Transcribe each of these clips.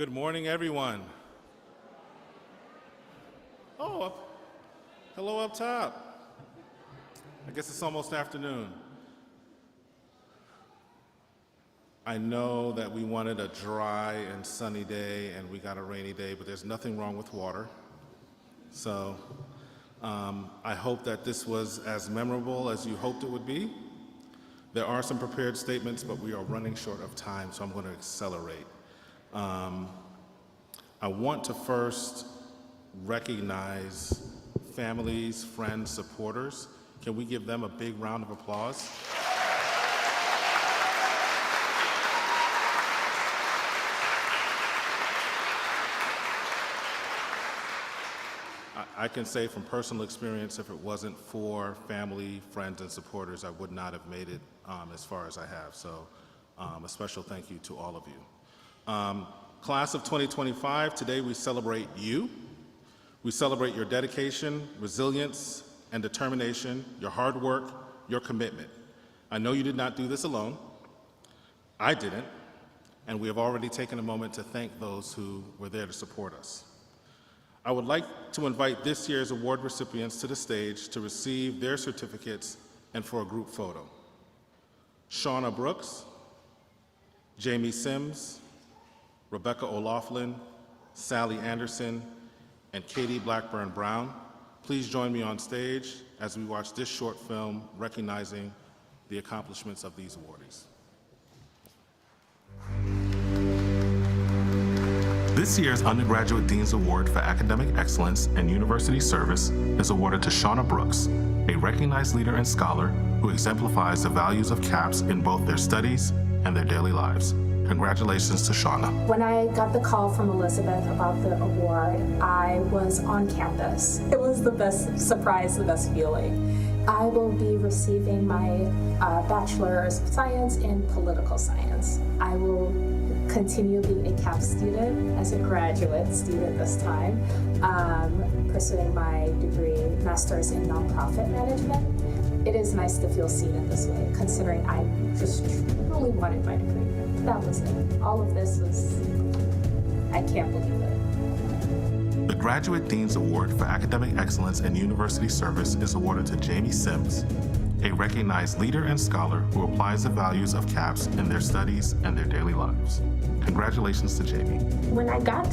Good morning, everyone. Oh, hello up top. I guess it's almost afternoon. I know that we wanted a dry and sunny day and we got a rainy day, but there's nothing wrong with water. So I hope that this was as memorable as you hoped it would be. There are some prepared statements, but we are running short of time, so I'm going to accelerate. I want to first recognize families, friends, supporters. Can we give them a big round of applause? I can say from personal experience, if it wasn't for family, friends, and supporters, I would not have made it as far as I have. So a special thank you to all of you. Class of 2025, today we celebrate you. We celebrate your dedication, resilience, and determination, your hard work, your commitment. I know you did not do this alone. I didn't. And we have already taken a moment to thank those who were there to support us. I would like to invite this year's award recipients to the stage to receive their certificates and for a group photo. Shauna Brooks, Jamie Sims, Rebecca O'Laughlin, Sally Anderson, and Katie Blackburn Brown. Please join me on stage as we watch this short film recognizing the accomplishments of these awardees. This year's Undergraduate Dean's Award for Academic Excellence and University Service is awarded to Shauna Brooks, a recognized leader and scholar who exemplifies the values of CAPS in both their studies and their daily lives. Congratulations to Shauna. When I got the call from Elizabeth about the award, I was on campus. It was the best surprise, the best feeling. I will be receiving my Bachelor's of Science in Political Science. I will continue being a CAP student as a graduate student this time, pursuing my degree, Master's in Nonprofit Management. It is nice to feel seen in this way, considering I just truly wanted my degree. That was it. All of this was, I can't believe it. The Graduate Dean's Award for Academic Excellence and University Service is awarded to Jamie Sims, a recognized leader and scholar who applies the values of CAPS in their studies and their daily lives. Congratulations to Jamie. When I got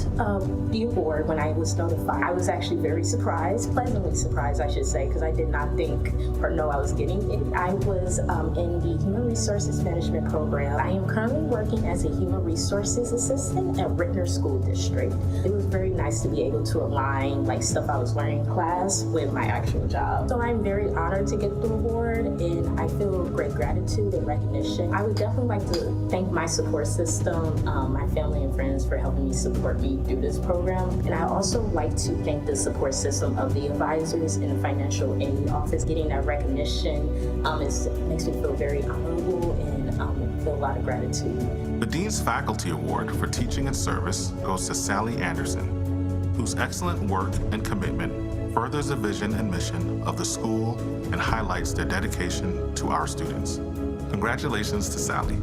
the award, when I was notified, I was actually very surprised, pleasantly surprised, I should say, because I did not think or know I was getting it. I was in the Human Resources Management program. I am currently working as a Human Resources Assistant at Rittner School District. It was very nice to be able to align like stuff I was learning in class with my actual job. So I'm very honored to get the award, and I feel great gratitude and recognition. I would definitely like to thank my support system, my family and friends for helping me support me through this program. And I also like to thank the support system of the advisors in the financial aid office. Getting that recognition makes me feel very honorable and feel a lot of gratitude. The Dean's Faculty Award for Teaching and Service goes to Sally Anderson, whose excellent work and commitment furthers the vision and mission of the school and highlights their dedication to our students. Congratulations to Sally.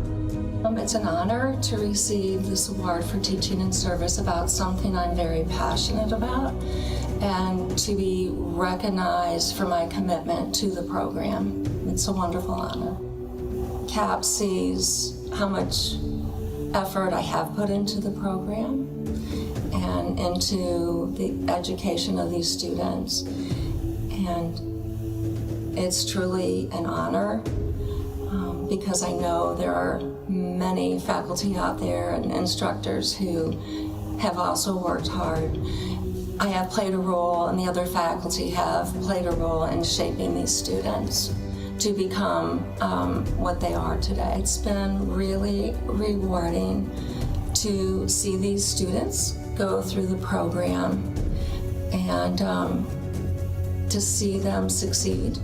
It's an honor to receive this award for teaching and service about something I'm very passionate about, and to be recognized for my commitment to the program. It's a wonderful honor. CAP sees how much effort I have put into the program and into the education of these students, and it's truly an honor because I know there are many faculty out there and instructors who have also worked hard. I have played a role, and the other faculty have played a role in shaping these students to become what they are today. It's been really rewarding to see these students go through the program and to see them succeed.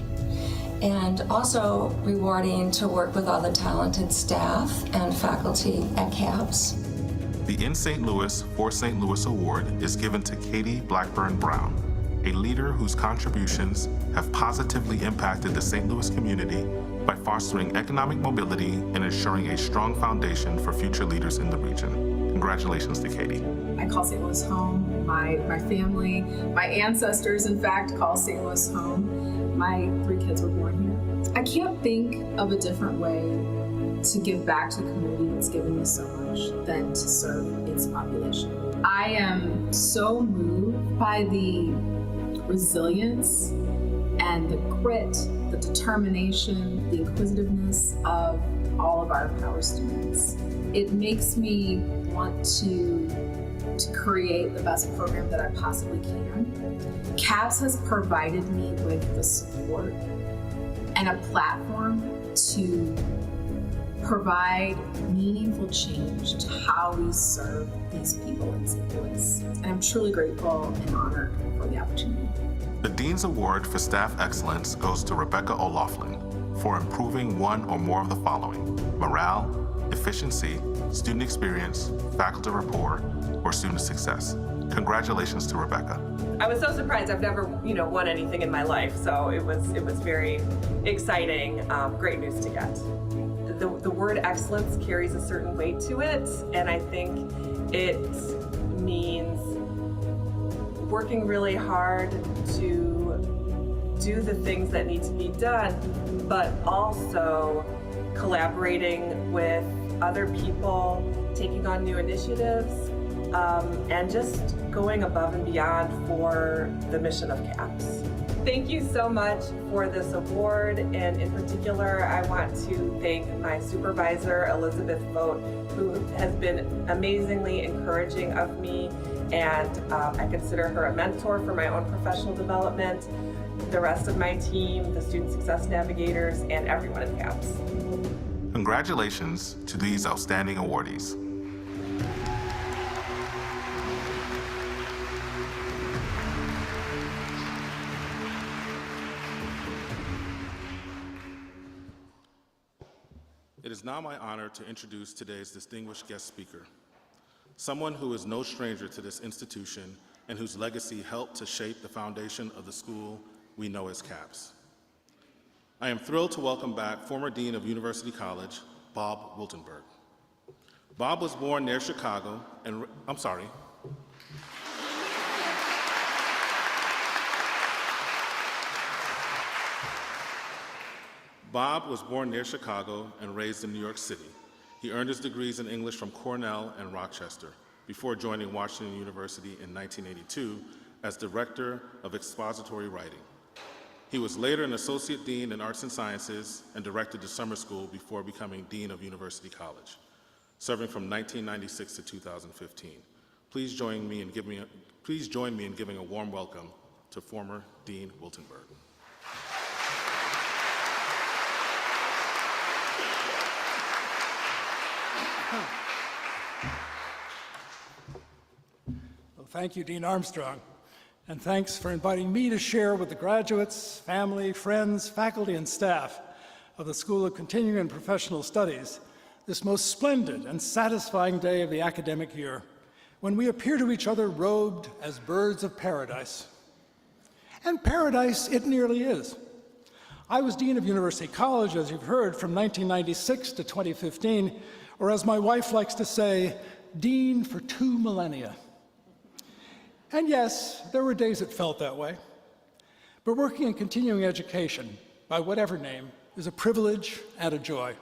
And also rewarding to work with all the talented staff and faculty at CAPS. The In St. Louis for St. Louis Award is given to Katie Blackburn Brown, a leader whose contributions have positively impacted the St. Louis community by fostering economic mobility and ensuring a strong foundation for future leaders in the region. Congratulations to Katie. I call St. Louis home. My family, my ancestors, in fact, call St. Louis home. My 3 kids were born here. I can't think of a different way to give back to the community that's given me so much than to serve its population. I am so moved by the resilience and the grit, the determination, the inquisitiveness of all of our Power students. It makes me want to create the best program that I possibly can. CAPS has provided me with the support and a platform to provide meaningful change to how we serve these people in St. Louis. And I'm truly grateful and honored for the opportunity. The Dean's Award for Staff Excellence goes to Rebecca O'Loughlin for improving one or more of the following: morale, efficiency, student experience, faculty rapport, or student success. Congratulations to Rebecca. I was so surprised. I've never, won anything in my life, so it was very exciting. Great news to get. The word excellence carries a certain weight to it, and I think it means working really hard to do the things that need to be done, but also collaborating with other people, taking on new initiatives, and just going above and beyond for the mission of CAPS. Thank you so much for this award, and in particular, I want to thank my supervisor, Elizabeth Vogt, who has been amazingly encouraging of me, and I consider her a mentor for my own professional development, the rest of my team, the Student Success Navigators, and everyone at CAPS. Congratulations to these outstanding awardees. It is now my honor to introduce today's distinguished guest speaker, someone who is no stranger to this institution and whose legacy helped to shape the foundation of the school we know as CAPS. I am thrilled to welcome back former Dean of University College, Bob Wiltenberg. Bob was born near Chicago and, Bob was born near Chicago and raised in New York City. He earned his degrees in English from Cornell and Rochester before joining Washington University in 1982 as Director of Expository Writing. He was later an Associate Dean in Arts and Sciences and directed the summer school before becoming Dean of University College, serving from 1996 to 2015. Please join me in giving a warm welcome to former Dean Wiltenberg. Well, thank you, Dean Armstrong, and thanks for inviting me to share with the graduates, family, friends, faculty, and staff of the School of Continuing and Professional Studies this most splendid and satisfying day of the academic year, when we appear to each other robed as birds of paradise. And paradise it nearly is. I was Dean of University College, as you've heard, from 1996 to 2015, or as my wife likes to say, Dean for 2 millennia. And yes, there were days it felt that way. But working in continuing education, by whatever name, is a privilege and a joy.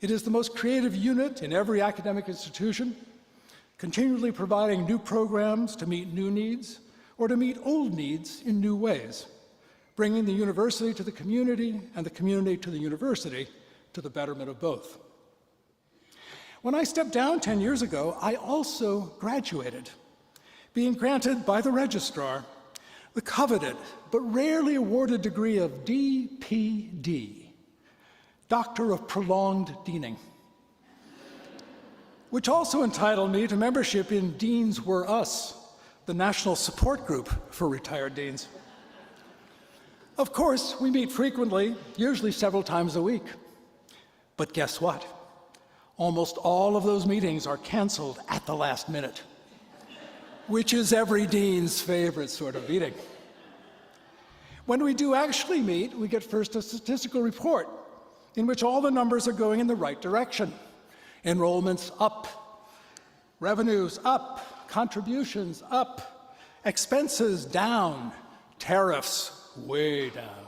It is the most creative unit in every academic institution, continually providing new programs to meet new needs or to meet old needs in new ways, bringing the university to the community and the community to the university to the betterment of both. When I stepped down 10 years ago, I also graduated, being granted by the registrar the coveted but rarely awarded degree of DPD, Doctor of Prolonged Deaning, which also entitled me to membership in Deans Were Us, the national support group for retired deans. Of course, we meet frequently, usually several times a week. But guess what? Almost all of those meetings are canceled at the last minute, which is every dean's favorite sort of meeting. When we do actually meet, we get first a statistical report in which all the numbers are going in the right direction. Enrollment's up, Revenues up, contributions up, expenses down, tariffs way down.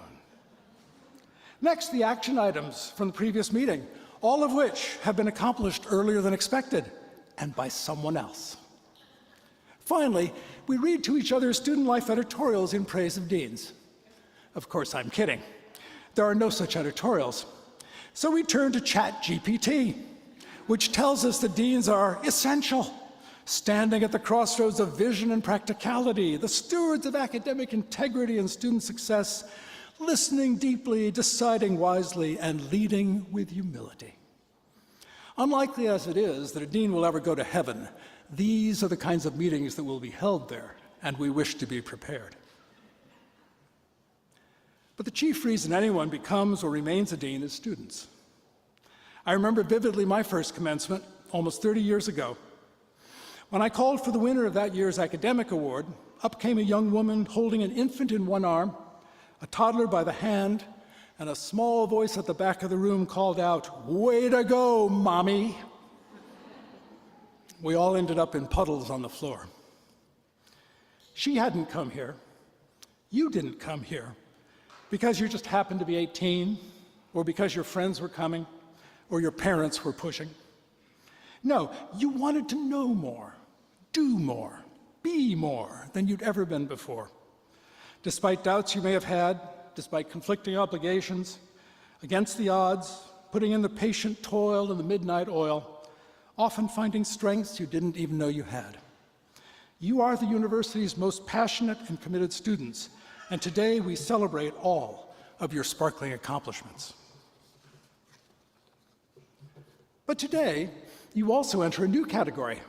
Next, the action items from the previous meeting, all of which have been accomplished earlier than expected and by someone else. Finally, we read to each other student life editorials in praise of deans. Of course, I'm kidding. There are no such editorials. So we turn to ChatGPT, which tells us that deans are essential, standing at the crossroads of vision and practicality, the stewards of academic integrity and student success, listening deeply, deciding wisely, and leading with humility. Unlikely as it is that a dean will ever go to heaven, these are the kinds of meetings that will be held there, and we wish to be prepared. But the chief reason anyone becomes or remains a dean is students. I remember vividly my first commencement, almost 30 years ago. When I called for the winner of that year's academic award, up came a young woman holding an infant in one arm, a toddler by the hand, and a small voice at the back of the room called out, "Way to go, Mommy!" We all ended up in puddles on the floor. She hadn't come here. You didn't come here because you just happened to be 18, or because your friends were coming, or your parents were pushing. No, you wanted to know more, do more, be more than you'd ever been before. Despite doubts you may have had, despite conflicting obligations, against the odds, putting in the patient toil and the midnight oil, often finding strengths you didn't even know you had. You are the university's most passionate and committed students, and today we celebrate all of your sparkling accomplishments. But today, you also enter a new category,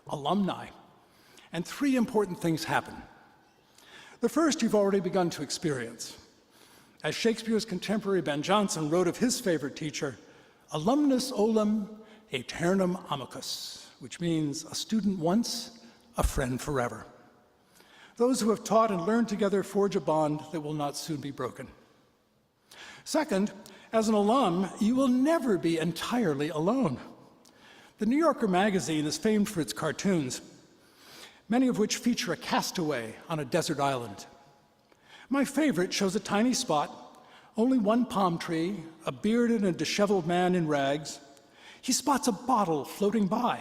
alumni, and three important things happen. The first you've already begun to experience. As Shakespeare's contemporary Ben Jonson wrote of his favorite teacher, alumnus olim aeternum amicus, which means a student once, a friend forever. Those who have taught and learned together forge a bond that will not soon be broken. Second, as an alum, you will never be entirely alone. The New Yorker magazine is famed for its cartoons, many of which feature a castaway on a desert island. My favorite shows a tiny spot, only one palm tree, a bearded and disheveled man in rags. He spots a bottle floating by,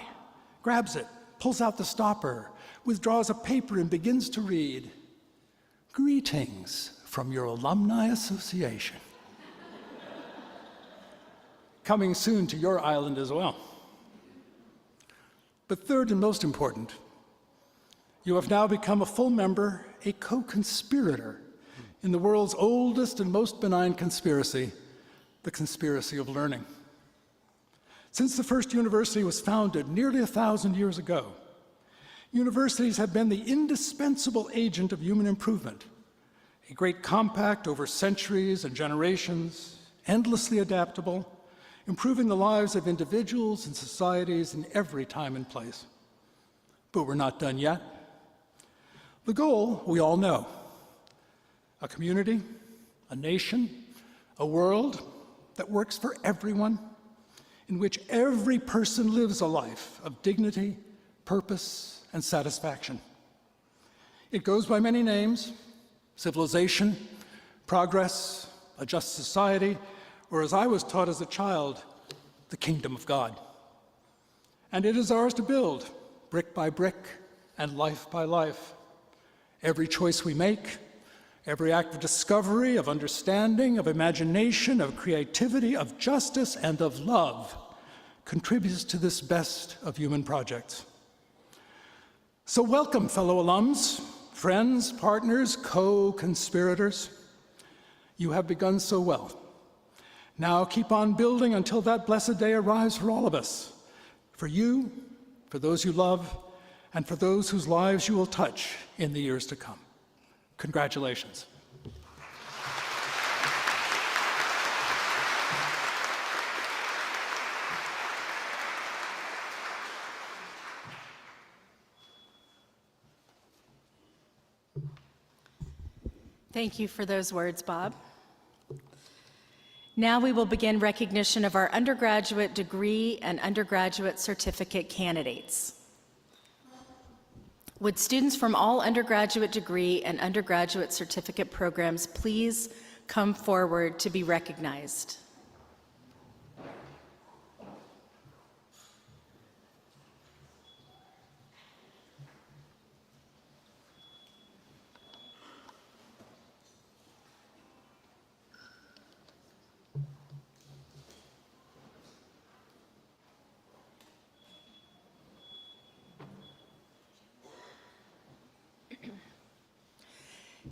grabs it, pulls out the stopper, withdraws a paper and begins to read, "Greetings from your alumni association." Coming soon to your island as well. But third and most important, you have now become a full member, a co-conspirator in the world's oldest and most benign conspiracy, the conspiracy of learning. Since the first university was founded nearly 1,000 years ago, universities have been the indispensable agent of human improvement, a great compact over centuries and generations, endlessly adaptable, improving the lives of individuals and societies in every time and place. But we're not done yet. The goal, we all know: a community, a nation, a world that works for everyone, in which every person lives a life of dignity, purpose, and satisfaction. It goes by many names: civilization, progress, a just society, or as I was taught as a child, the kingdom of God. And it is ours to build, brick by brick and life by life. Every choice we make, every act of discovery, of understanding, of imagination, of creativity, of justice, and of love contributes to this best of human projects. So welcome, fellow alums, friends, partners, co-conspirators. You have begun so well. Now keep on building until that blessed day arrives for all of us, for you, for those you love, and for those whose lives you will touch in the years to come. Congratulations. Thank you for those words, Bob. Now we will begin recognition of our undergraduate degree and undergraduate certificate candidates. Would students from all undergraduate degree and undergraduate certificate programs please come forward to be recognized?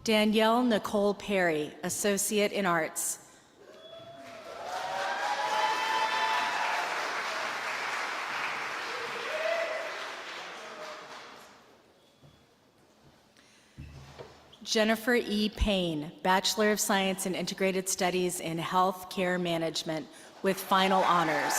Danielle Nicole Perry, Associate in Arts. Jennifer E. Payne, Bachelor of Science in Integrated Studies in Health Care Management with final honors.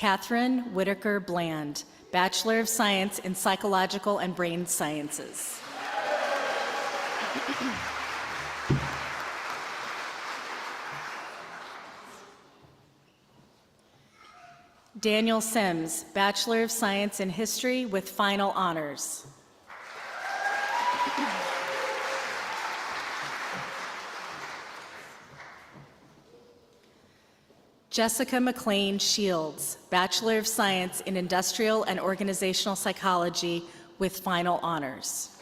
Catherine Whitaker Bland, Bachelor of Science in Psychological and Brain Sciences. Daniel Sims, Bachelor of Science in History with final honors. Jessica McLean Shields, Bachelor of Science in Industrial and Organizational Psychology with final honors.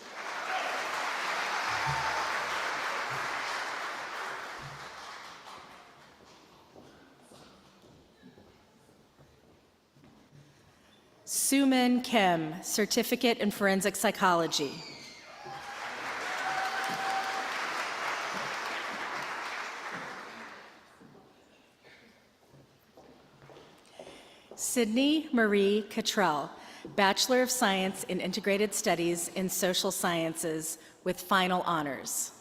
Sumin Kim, Certificate in Forensic Psychology. Sydney Marie Cottrell, Bachelor of Science in Integrated Studies in Social Sciences with final honors.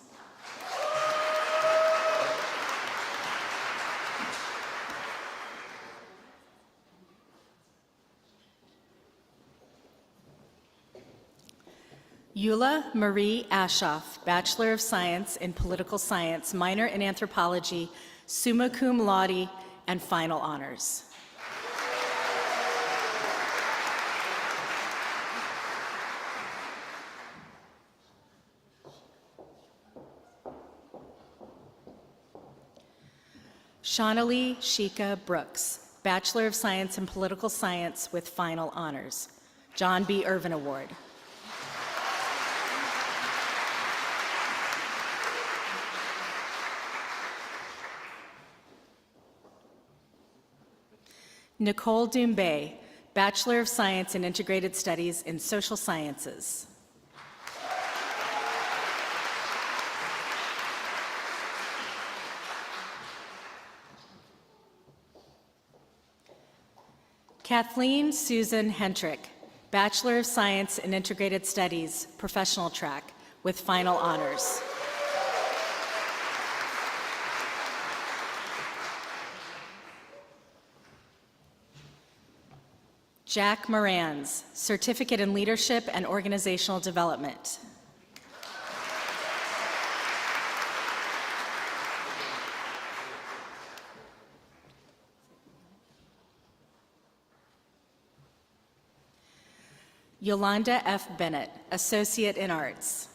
Eula Marie Ashoff, Bachelor of Science in Political Science, minor in Anthropology, summa cum laude, and final honors. Shaunalee Shika Brooks, Bachelor of Science in Political Science with final honors. John B. Irvin Award. Nicole Doumbé, Bachelor of Science in Integrated Studies in Social Sciences. Kathleen Susan Hentrick, Bachelor of Science in Integrated Studies, Professional Track, with final honors. Jack Morans, Certificate in Leadership and Organizational Development. Yolanda F. Bennett, Associate in Arts.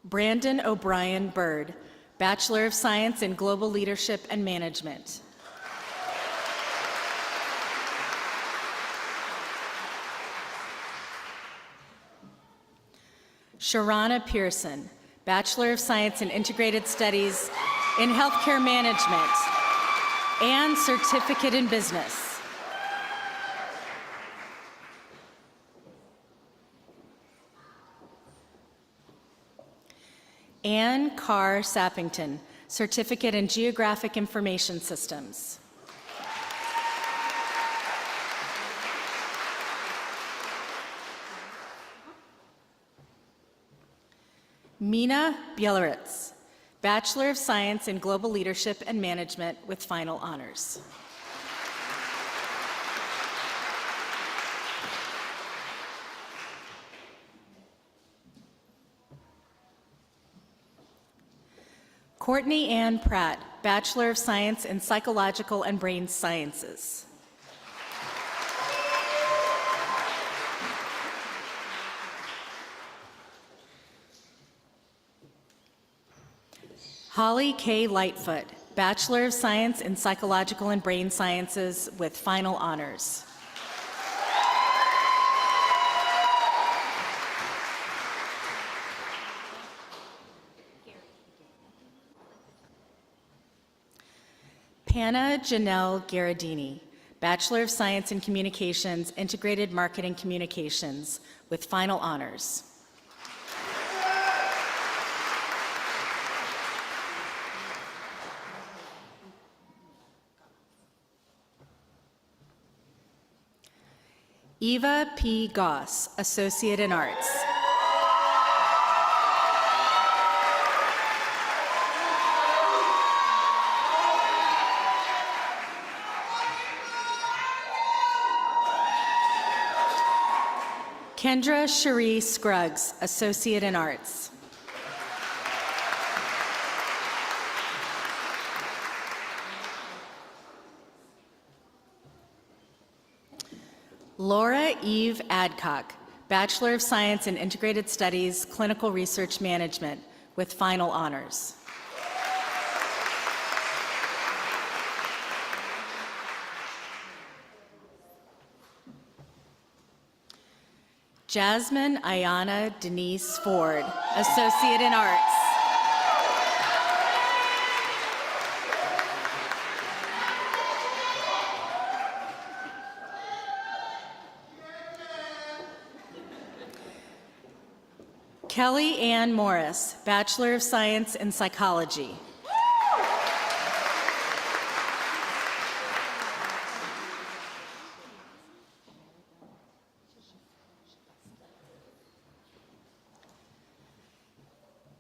Brandon O'Brien Bird, Bachelor of Science in Global Leadership and Management. Sharana Pearson, Bachelor of Science in Integrated Studies in Healthcare Management and Certificate in Business. Anne Carr Sappington, Certificate in Geographic Information Systems. Mina Bieloritz, Bachelor of Science in Global Leadership and Management with final honors. Courtney Ann Pratt, Bachelor of Science in Psychological and Brain Sciences. Holly K. Lightfoot, Bachelor of Science in Psychological and Brain Sciences with final honors. Panna Janelle Garadini, Bachelor of Science in Communications, Integrated Marketing Communications with final honors. Eva P. Goss, Associate in Arts. Kendra Cherie Scruggs, Associate in Arts. Laura Eve Adcock, Bachelor of Science in Integrated Studies, Clinical Research Management with final honors. Jasmine Ayana Denise Ford, Associate in Arts. Kelly Ann Morris, Bachelor of Science in Psychology.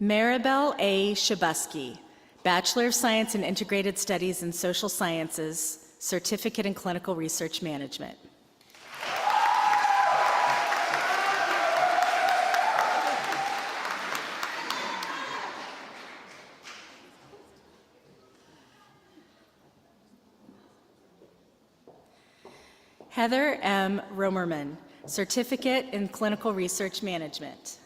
Maribel A. Shabuski, Bachelor of Science in Integrated Studies in Social Sciences, Certificate in Clinical Research Management. Heather M. Romerman, Certificate in Clinical Research Management.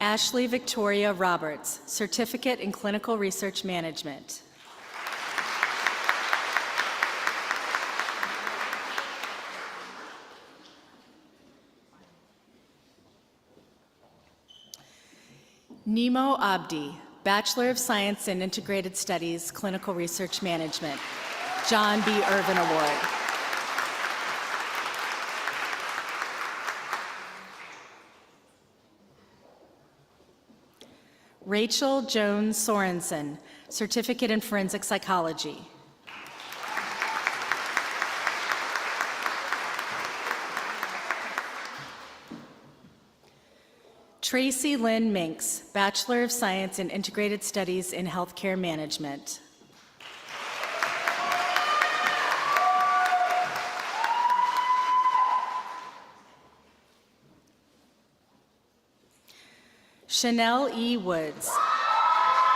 Ashley Victoria Roberts, Certificate in Clinical Research Management. Nemo Abdi, Bachelor of Science in Integrated Studies, Clinical Research Management, John B. Irvin Award. Rachel Jones Sorensen, Certificate in Forensic Psychology. Tracy Lynn Minks, Bachelor of Science in Integrated Studies in Healthcare Management. Chanel E. Woods,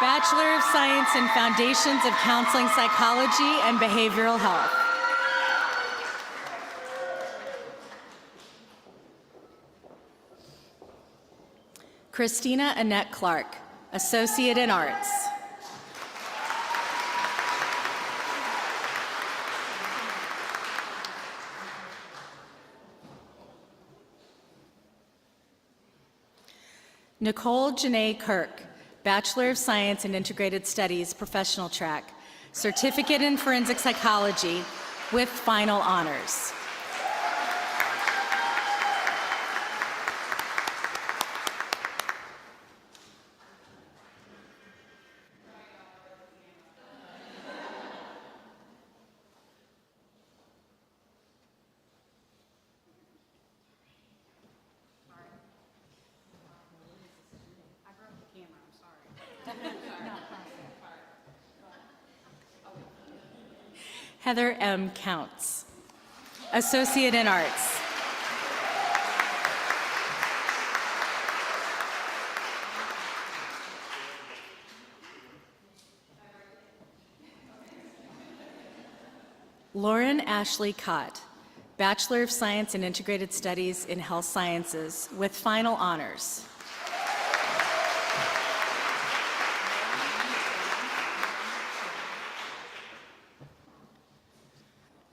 Bachelor of Science in Foundations of Counseling Psychology and Behavioral Health. Christina Annette Clark, Associate in Arts. Nicole Janae Kirk, Bachelor of Science in Integrated Studies, Professional Track, Certificate in Forensic Psychology with final honors. Heather M. Counts. Associate in Arts. Lauren Ashley Cott, Bachelor of Science in Integrated Studies in Health Sciences with final honors.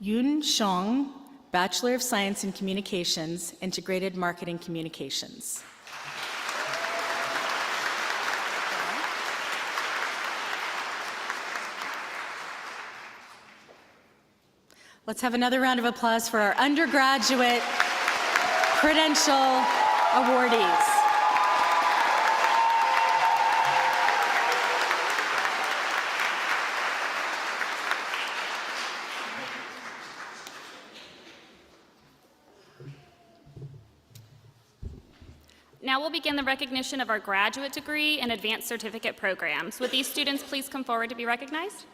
Yun Shong, Bachelor of Science in Communications, Integrated Marketing Communications. Let's have another round of applause for our undergraduate credential awardees. Now we'll begin the recognition of our graduate degree and advanced certificate programs. Would these students please come forward to be recognized?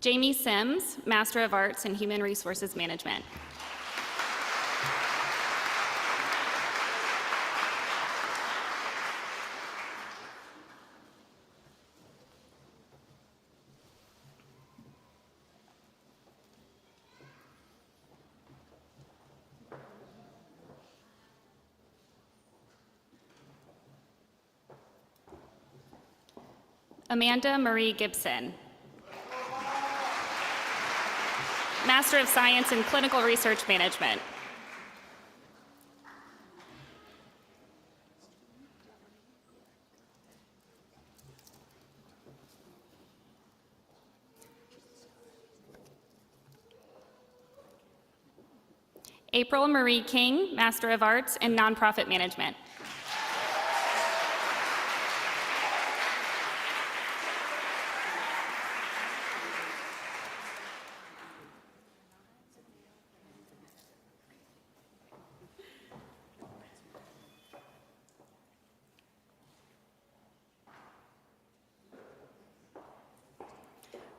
Jamie Sims, Master of Arts in Human Resources Management. Amanda Marie Gibson, Master of Science in Clinical Research Management. April Marie King, Master of Arts in Nonprofit Management.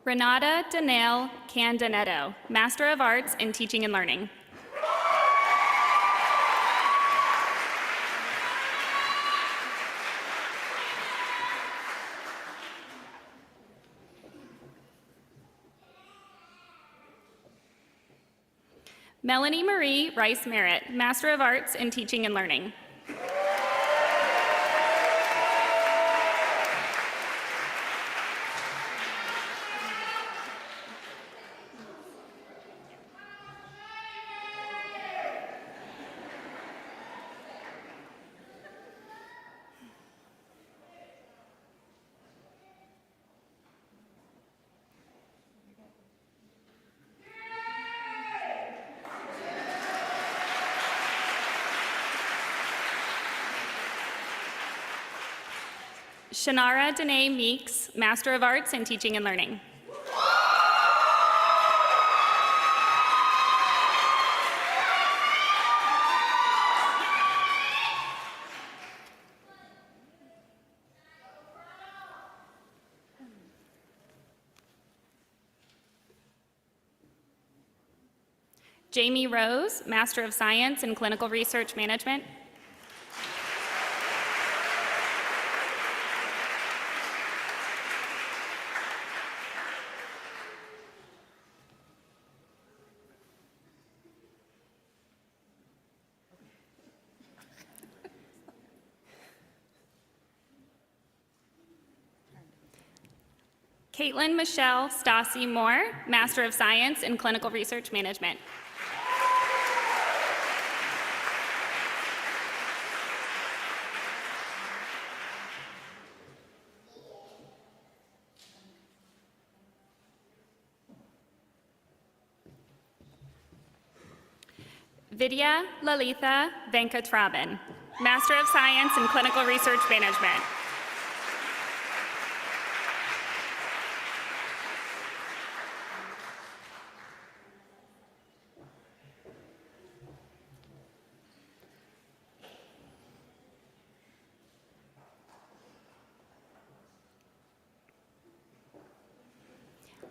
Renata Danelle Candanetto, Master of Arts in Teaching and Learning. Melanie Marie Rice Merritt, Master of Arts in Teaching and Learning. Shanara Danae Meeks, Master of Arts in Teaching and Learning. Jamie Rose, Master of Science in Clinical Research Management. Caitlin Michelle Stassi Moore, Master of Science in Clinical Research Management. Vidya Lalitha Venkatraman, Master of Science in Clinical Research Management.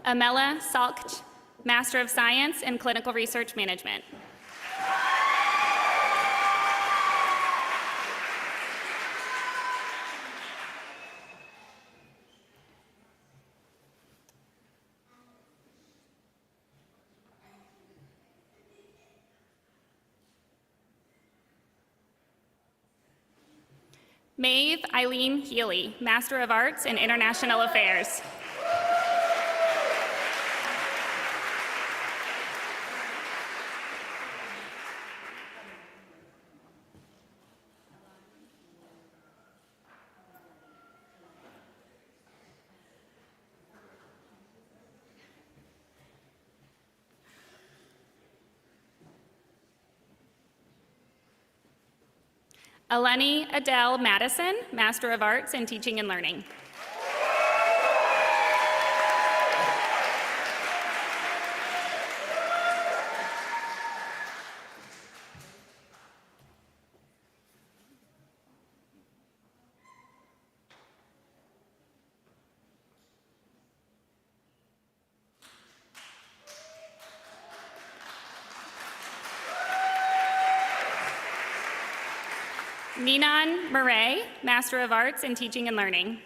Amela Salkt, Master of Science in Clinical Research Management. Maeve Eileen Healy, Master of Arts in International Affairs. Eleni Adele Madison, Master of Arts in Teaching and Learning. Ninan Murray, Master of Arts in Teaching and Learning.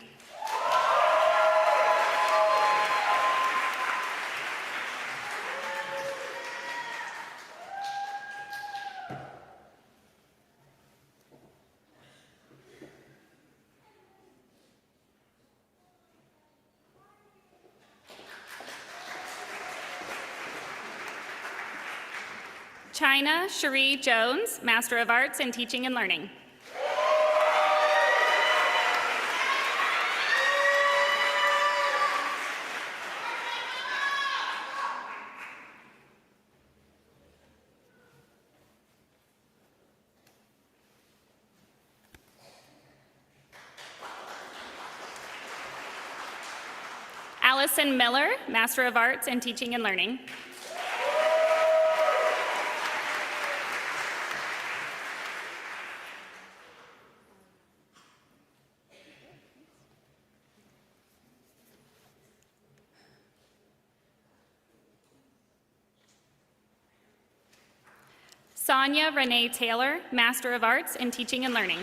China Cherie Jones, Master of Arts in Teaching and Learning. Allison Miller, Master of Arts in Teaching and Learning. Sonia Renee Taylor, Master of Arts in Teaching and Learning.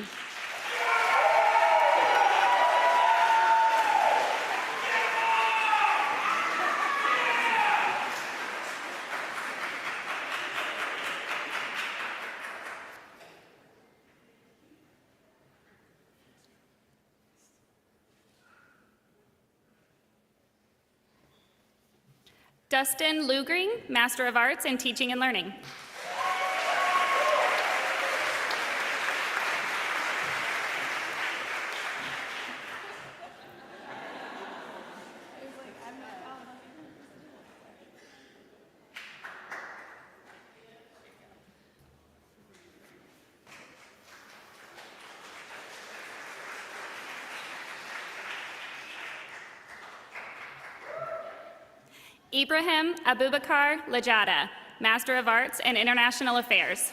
Dustin Lugring, Master of Arts in Teaching and Learning. Ibrahim Abubakar Lajada, Master of Arts in International Affairs.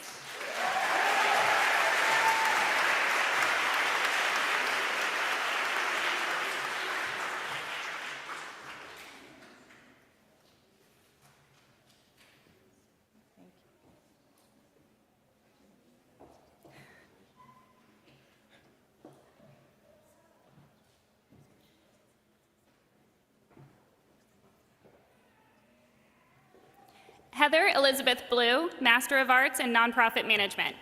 Heather Elizabeth Blue, Master of Arts in Nonprofit Management.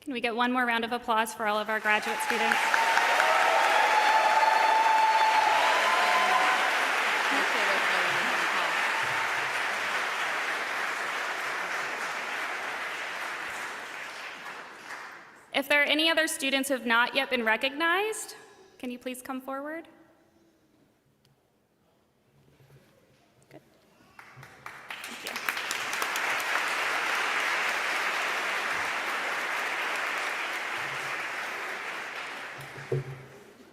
Can we get one more round of applause for all of our graduate students? If there are any other students who have not yet been recognized, can you please come forward? Good. Thank you.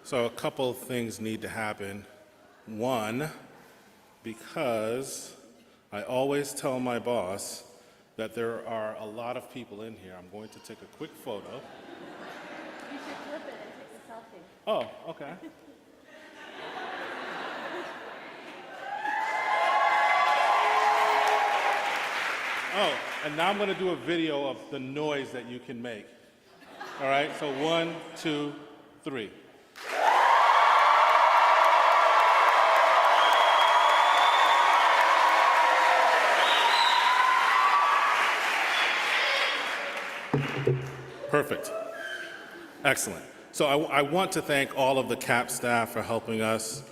So a couple of things need to happen. One, because I always tell my boss that there are a lot of people in here, I'm going to take a quick photo. You should flip it and take a selfie. Oh, okay. Oh, and now I'm going to do a video of the noise that you can make. All right, so 1, 2, 3. Perfect. Excellent. So I want to thank all of the CAP staff for helping us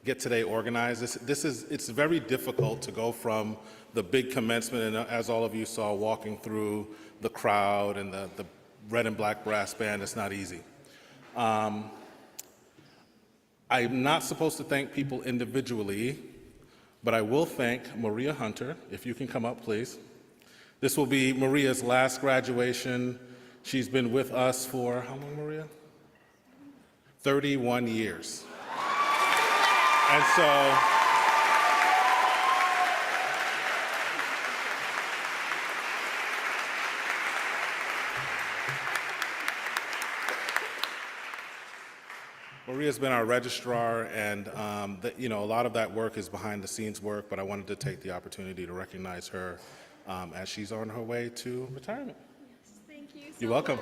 get today organized. It's very difficult to go from the big commencement, and as all of you saw, walking through the crowd and the red and black brass band, it's not easy. I'm not supposed to thank people individually, but I will thank Maria Hunter, if you can come up, please. This will be Maria's last graduation. She's been with us for, how long, Maria? 31 years. And so, Maria's been our registrar, and a lot of that work is behind the scenes work, but I wanted to take the opportunity to recognize her as she's on her way to retirement. Yes, thank you. You're welcome.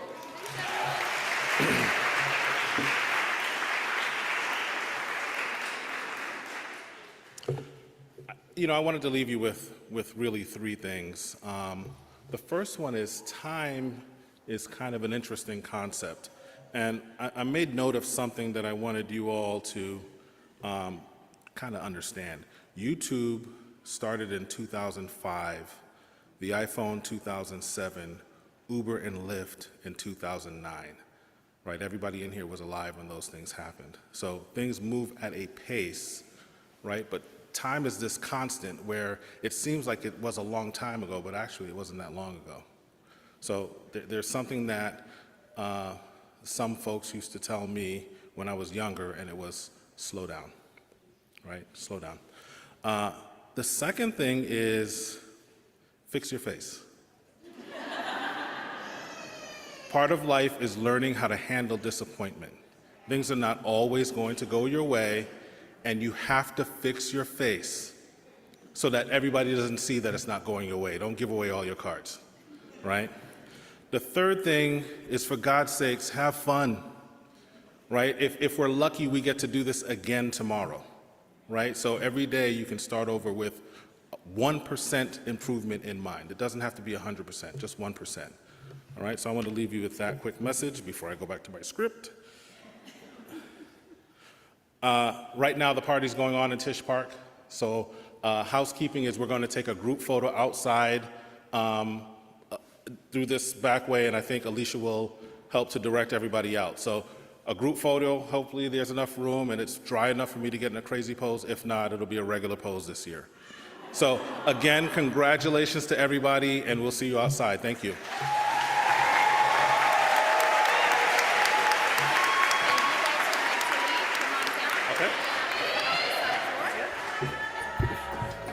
I wanted to leave you with really three things. The first one is time is kind of an interesting concept. And I made note of something that I wanted you all to kind of understand. YouTube started in 2005, the iPhone 2007, Uber and Lyft in 2009. Right? Everybody in here was alive when those things happened. So things move at a pace, right? But time is this constant where it seems like it was a long time ago, but actually it wasn't that long ago. So there's something that some folks used to tell me when I was younger, and it was slow down, right? Slow down. The second thing is fix your face. Part of life is learning how to handle disappointment. Things are not always going to go your way, and you have to fix your face so that everybody doesn't see that it's not going your way. Don't give away all your cards, right? The third thing is, for God's sakes, have fun, right? If we're lucky, we get to do this again tomorrow, right? So every day you can start over with 1% improvement in mind. It doesn't have to be 100%, just 1%. All right, so I want to leave you with that quick message before I go back to my script. Right now, the party's going on in Tisch Park. So housekeeping is we're going to take a group photo outside through this back way, and I think Alicia will help to direct everybody out. So a group photo, hopefully there's enough room and it's dry enough for me to get in a crazy pose. If not, it'll be a regular pose this year. So again, congratulations to everybody, and we'll see you outside. Thank you.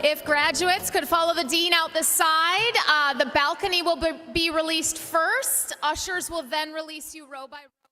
If graduates could follow the dean out the side, the balcony will be released first. Ushers will then release you row by row.